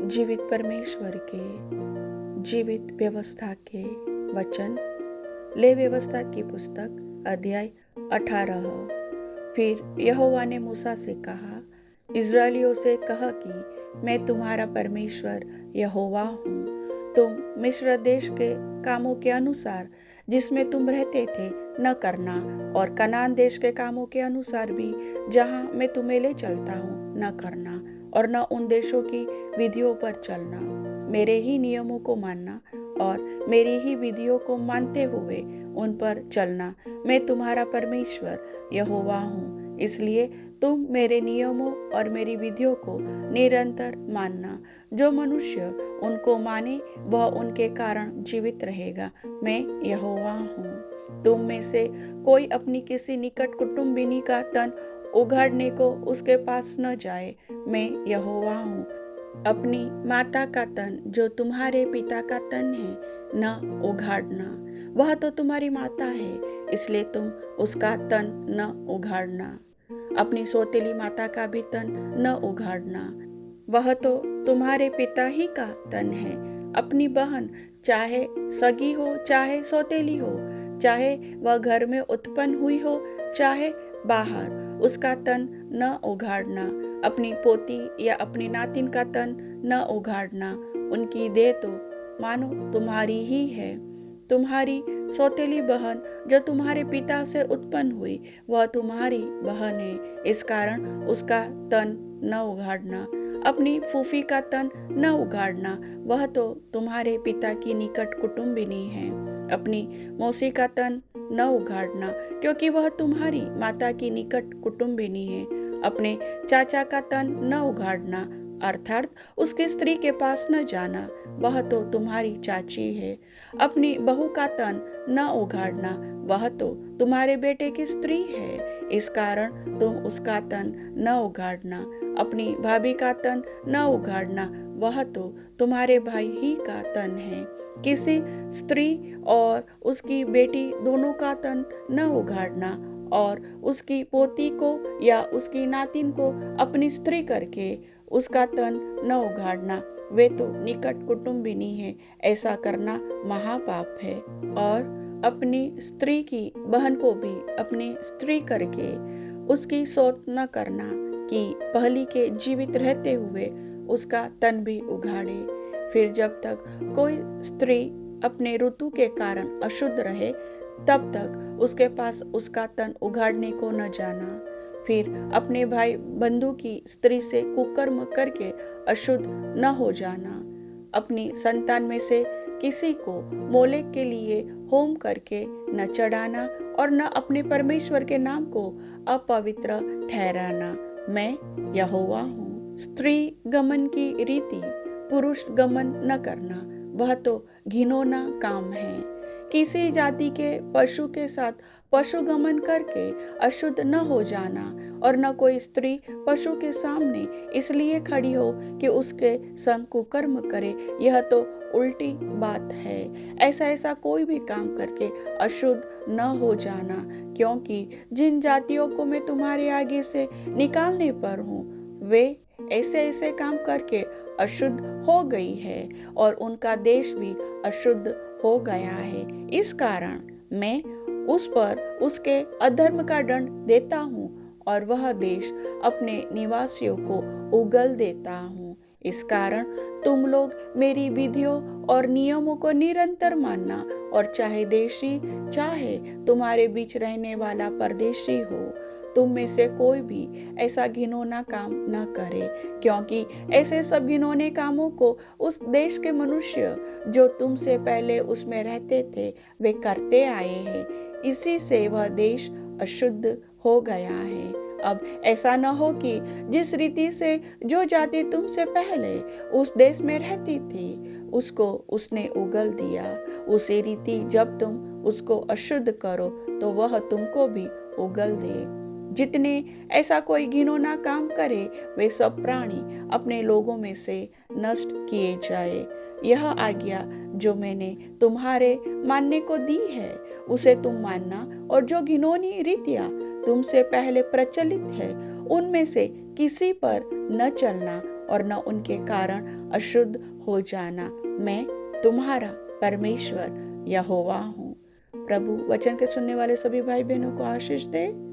जीवित परमेश्वर के जीवित व्यवस्था के वचन। ले व्यवस्था की पुस्तक अध्याय 18। फिर यहोवा ने मूसा से कहा, इस्राएलियों से कह कि मैं तुम्हारा परमेश्वर यहोवा हूँ। तुम मिस्र देश के कामों के अनुसार जिसमें तुम रहते थे न करना, और कनान देश के कामों के अनुसार भी जहाँ मैं तुम्हें ले चलता हूँ न करना, और न उन देशों की विधियों पर चलना। मेरे ही नियमों को मानना और मेरी ही विधियों को मानते हुए उन पर चलना। मैं तुम्हारा परमेश्वर यहोवा हूँ। इसलिए तुम मेरे नियमों और मेरी विधियों को निरंतर मानना। जो मनुष्य उनको माने वह उनके कारण जीवित रहेगा। मैं यहोवा हूँ। तुम में से कोई अपनी किसी निकट कुटुंबिनी का तन उघाड़ने को उसके पास न जाए। मैं यहोवा हूँ। अपनी माता का तन जो तुम्हारे पिता का तन है न उघाड़ना। वह तो तुम्हारी माता है, इसलिए तुम उसका तन न उघाड़ना। अपनी सौतेली माता का भी तन न उघाड़ना। वह तो तुम्हारे पिता ही का तन है। अपनी बहन, चाहे सगी हो चाहे सौतेली हो, चाहे वह घर में उत्पन्न हुई हो चाहे बाहर, उसका तन न उघाड़ना। अपनी पोती या अपनी नातिन का तन न उघाड़ना। उनकी देह तो मानो तुम्हारी ही है। तुम्हारी सौतेली बहन जो तुम्हारे पिता से उत्पन्न हुई वह तुम्हारी बहन है, इस कारण उसका तन न उघाड़ना। अपनी फूफी का तन न उघाड़ना, वह तो तुम्हारे पिता की निकट कुटुंबिनी है। अपनी मौसी का तन न उघाड़ना, क्योंकि वह तुम्हारी माता की निकट कुटुंबिनी है। अपने चाचा का तन न उघाड़ना, अर्थात उसकी स्त्री के पास न जाना, वह तो तुम्हारी चाची है। अपनी बहू का तन न उघाड़ना, वह तो तुम्हारे बेटे की स्त्री है, इस कारण तुम उसका तन न उघाड़ना। अपनी भाभी का तन न उघाड़ना, वह तो तुम्हारे भाई ही का तन है। किसी स्त्री और उसकी बेटी दोनों का तन न उघाड़ना, और उसकी पोती को या उसकी नातिन को अपनी स्त्री करके उसका तन न उघाड़ना। वे तो निकट कुटुंबिनी है, ऐसा करना महापाप है। और अपनी स्त्री की बहन को भी अपनी स्त्री करके उसकी सौत न करना, कि पहली के जीवित रहते हुए उसका तन भी उघाड़े। फिर जब तक कोई स्त्री अपने ऋतु के कारण अशुद्ध रहे, तब तक उसके पास उसका तन उघाड़ने को न जाना। फिर अपने भाई बंधु की स्त्री से कुकर्म करके अशुद्ध न हो जाना। अपनी संतान में से किसी को मोलेक के लिए होम करके न चढ़ाना, और न अपने परमेश्वर के नाम को अपवित्र ठहराना। मैं यहोवा हूँ। स्त्री गमन की रीति पुरुष गमन न करना, वह तो घिनौना काम है। किसी जाति के पशु के साथ पशु गमन करके अशुद्ध न हो जाना, और न कोई स्त्री पशु के सामने इसलिए खड़ी हो कि उसके संग कुकर्म करे, यह तो उल्टी बात है। ऐसा कोई भी काम करके अशुद्ध न हो जाना, क्योंकि जिन जातियों को मैं तुम्हारे आगे से निकालने पर हूँ, वे ऐसे काम करके अशुद्ध हो गई है, और उनका देश भी अशुद्ध हो गया है। इस कारण मैं उस पर उसके अधर्म का दंड देता हूँ, और वह देश अपने निवासियों को उगल देता हूँ। इस कारण तुम लोग मेरी विधियों और नियमों को निरंतर मानना, और चाहे देशी चाहे तुम्हारे बीच रहने वाला परदेशी हो, तुम में से कोई भी ऐसा घिनौना काम न करे, क्योंकि ऐसे सब घिनौने कामों को उस देश के मनुष्य जो तुमसे पहले उसमें रहते थे वे करते आए हैं। इसी से वह देश अशुद्ध हो गया है। अब ऐसा न हो कि जिस रीति से जो जाति तुमसे पहले उस देश में रहती थी उसको उसने उगल दिया, उसी रीति जब तुम उसको अशुद्ध करो तो वह तुमको भी उगल दे। जितने ऐसा कोई घिनौना काम करे वे सब प्राणी अपने लोगों में से नष्ट किए जाए। यह आज्ञा जो मैंने तुम्हारे मानने को दी है उसे तुम मानना, और जो घिनौनी रीतियां तुमसे पहले प्रचलित है उनमें से किसी पर न चलना, और न उनके कारण अशुद्ध हो जाना। मैं तुम्हारा परमेश्वर यहोवा हूँ। प्रभु वचन के सुनने वाले सभी भाई बहनों को आशीष दे।